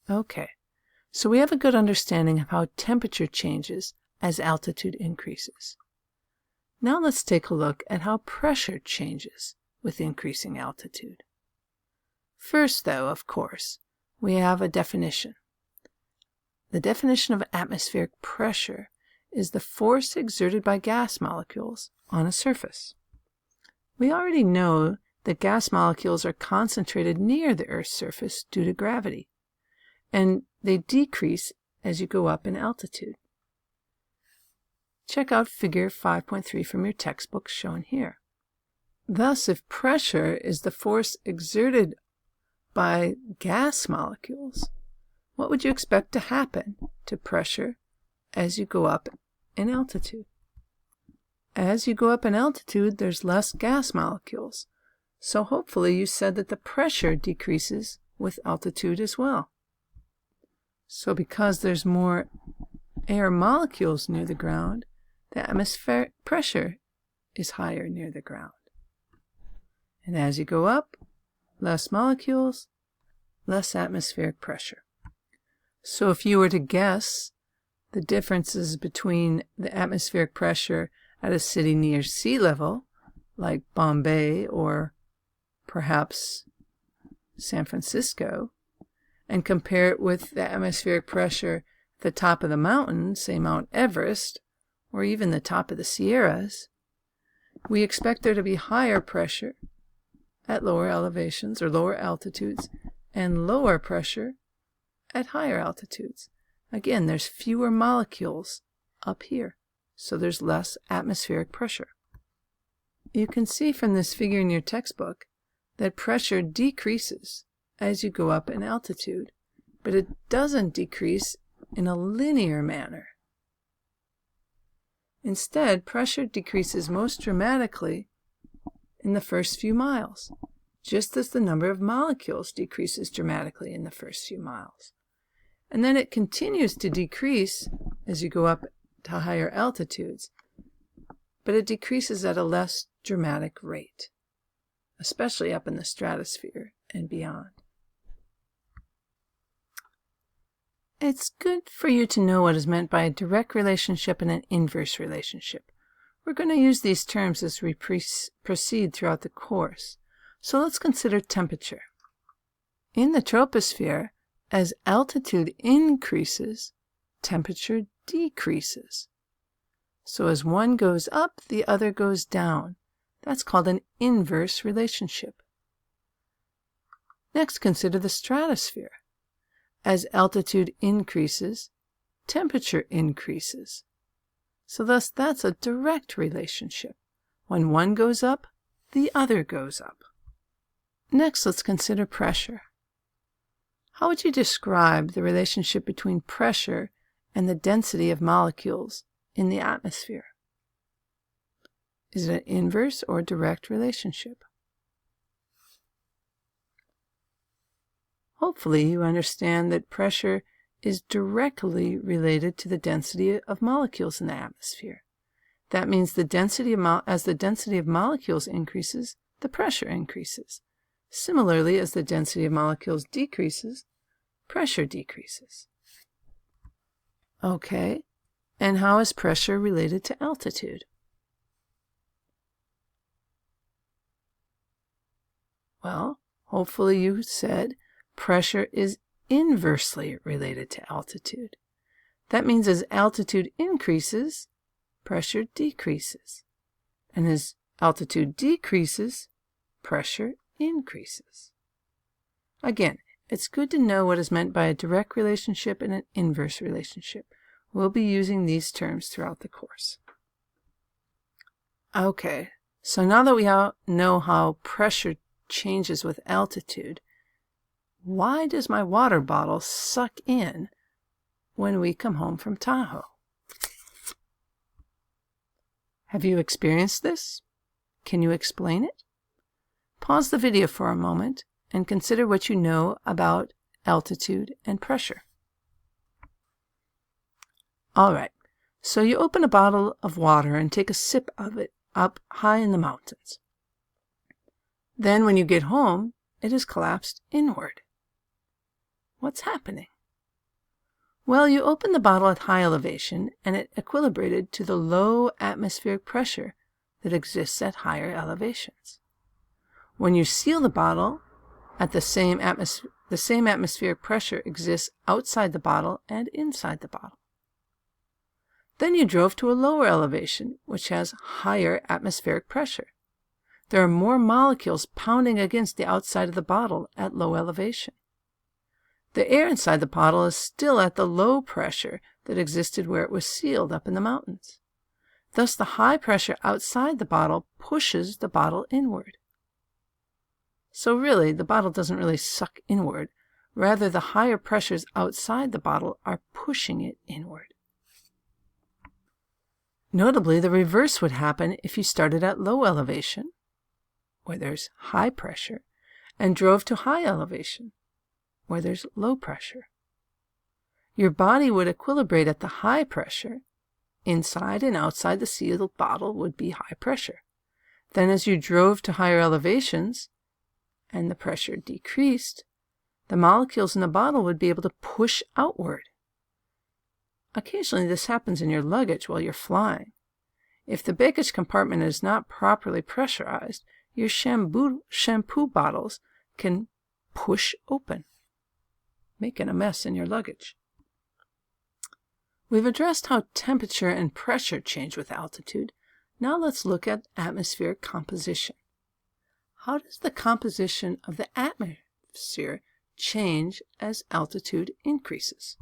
Okay, so we have a good understanding of how temperature changes as altitude increases. Now let's take a look at how pressure changes with increasing altitude. First, though, of course, we have a definition. The definition of atmospheric pressure is the force exerted by gas molecules on a surface. We already know that gas molecules are concentrated near the Earth's surface due to gravity, and they decrease as you go up in altitude. Check out figure 5.3 from your textbook shown here. Thus, if pressure is the force exerted by gas molecules, what would you expect to happen to pressure as you go up in altitude? As you go up in altitude, there's less gas molecules, so hopefully you said that the pressure decreases with altitude as well. So because there's more air molecules near the ground, the atmospheric pressure is higher near the ground. And as you go up, less molecules, less atmospheric pressure. So if you were to guess the differences between the atmospheric pressure at a city near sea level, like Bombay or perhaps San Francisco, and compare it with the atmospheric pressure at the top of the mountain, say Mount Everest, or even the top of the Sierras, we expect there to be higher pressure at lower elevations or lower altitudes and lower pressure at higher altitudes. Again, there's fewer molecules up here, so there's less atmospheric pressure. You can see from this figure in your textbook that pressure decreases as you go up in altitude, but it doesn't decrease in a linear manner. Instead, pressure decreases most dramatically in the first few miles, just as the number of molecules decreases dramatically in the first few miles. And then it continues to decrease as you go up to higher altitudes, but it decreases at a less dramatic rate, especially up in the stratosphere and beyond. It's good for you to know what is meant by a direct relationship and an inverse relationship. We're going to use these terms as we proceed throughout the course. So let's consider temperature. In the troposphere, as altitude increases, temperature decreases. So as one goes up, the other goes down. That's called an inverse relationship. Next, consider the stratosphere. As altitude increases, temperature increases. So thus, that's a direct relationship. When one goes up, the other goes up. Next, let's consider pressure. How would you describe the relationship between pressure and the density of molecules in the atmosphere? Is it an inverse or direct relationship? Hopefully you understand that pressure is directly related to the density of molecules in the atmosphere. That means as the density of molecules increases, the pressure increases. Similarly, as the density of molecules decreases, pressure decreases. Okay, and how is pressure related to altitude? Well, hopefully you said pressure is inversely related to altitude. That means as altitude increases, pressure decreases. And as altitude decreases, pressure increases. Again, it's good to know what is meant by a direct relationship and an inverse relationship. We'll be using these terms throughout the course. Okay, so now that we know how pressure changes with altitude, why does my water bottle suck in when we come home from Tahoe? Have you experienced this? Can you explain it? Pause the video for a moment and consider what you know about altitude and pressure. All right, so you open a bottle of water and take a sip of it up high in the mountains. Then when you get home, it has collapsed inward. What's happening? Well, you opened the bottle at high elevation and it equilibrated to the low atmospheric pressure that exists at higher elevations. When you seal the bottle, the same atmospheric pressure exists outside the bottle and inside the bottle. Then you drove to a lower elevation, which has higher atmospheric pressure. There are more molecules pounding against the outside of the bottle at low elevation. The air inside the bottle is still at the low pressure that existed where it was sealed up in the mountains. Thus, the high pressure outside the bottle pushes the bottle inward. So really, the bottle doesn't really suck inward. Rather, the higher pressures outside the bottle are pushing it inward. Notably, the reverse would happen if you started at low elevation, where there's high pressure, and drove to high elevation, where there's low pressure. Your body would equilibrate at the high pressure. Inside and outside the sealed bottle would be high pressure. Then as you drove to higher elevations and the pressure decreased, the molecules in the bottle would be able to push outward. Occasionally this happens in your luggage while you're flying. If the baggage compartment is not properly pressurized, your shampoo bottles can push open, making a mess in your luggage. We've addressed how temperature and pressure change with altitude. Now let's look at atmospheric composition. How does the composition of the atmosphere change as altitude increases?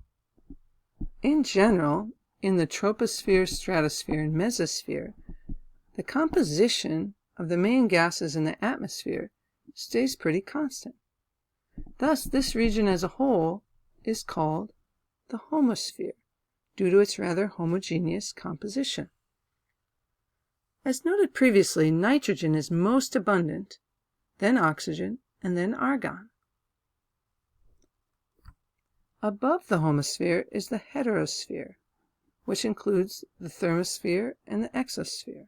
In general, in the troposphere, stratosphere, and mesosphere, the composition of the main gases in the atmosphere stays pretty constant. Thus, this region as a whole is called the homosphere, due to its rather homogeneous composition. As noted previously, nitrogen is most abundant, then oxygen, and then argon. Above the homosphere is the heterosphere, which includes the thermosphere and the exosphere.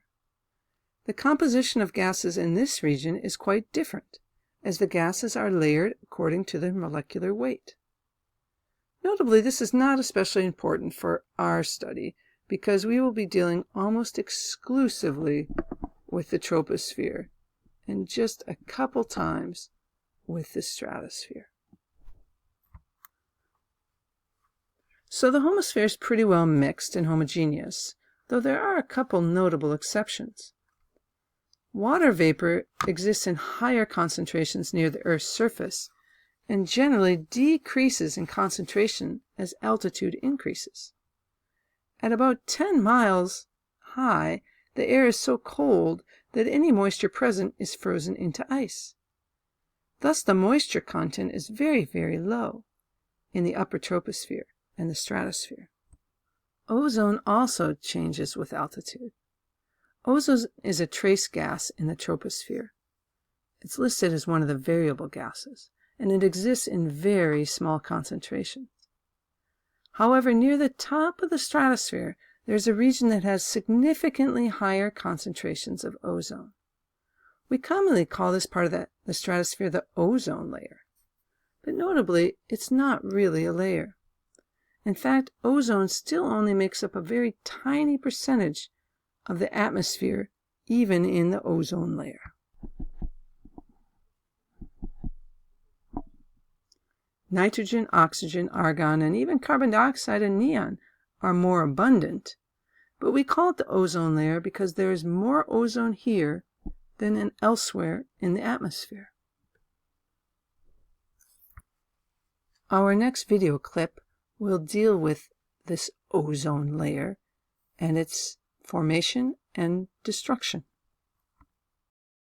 The composition of gases in this region is quite different, as the gases are layered according to their molecular weight. Notably, this is not especially important for our study, because we will be dealing almost exclusively with the troposphere and just a couple times with the stratosphere. So the homosphere is pretty well mixed and homogeneous, though there are a couple notable exceptions. Water vapor exists in higher concentrations near the Earth's surface and generally decreases in concentration as altitude increases. At about 10 miles high, the air is so cold that any moisture present is frozen into ice. Thus, the moisture content is very, very low in the upper troposphere and the stratosphere. Ozone also changes with altitude. Ozone is a trace gas in the troposphere. It's listed as one of the variable gases, and it exists in very small concentrations. However, near the top of the stratosphere, there's a region that has significantly higher concentrations of ozone. We commonly call this part of the stratosphere the ozone layer. But notably, it's not really a layer. In fact, ozone still only makes up a very tiny percentage of the atmosphere, even in the ozone layer. Nitrogen, oxygen, argon, and even carbon dioxide and neon are more abundant, but we call it the ozone layer because there is more ozone here than elsewhere in the atmosphere. Our next video clip will deal with this ozone layer and its formation and destruction.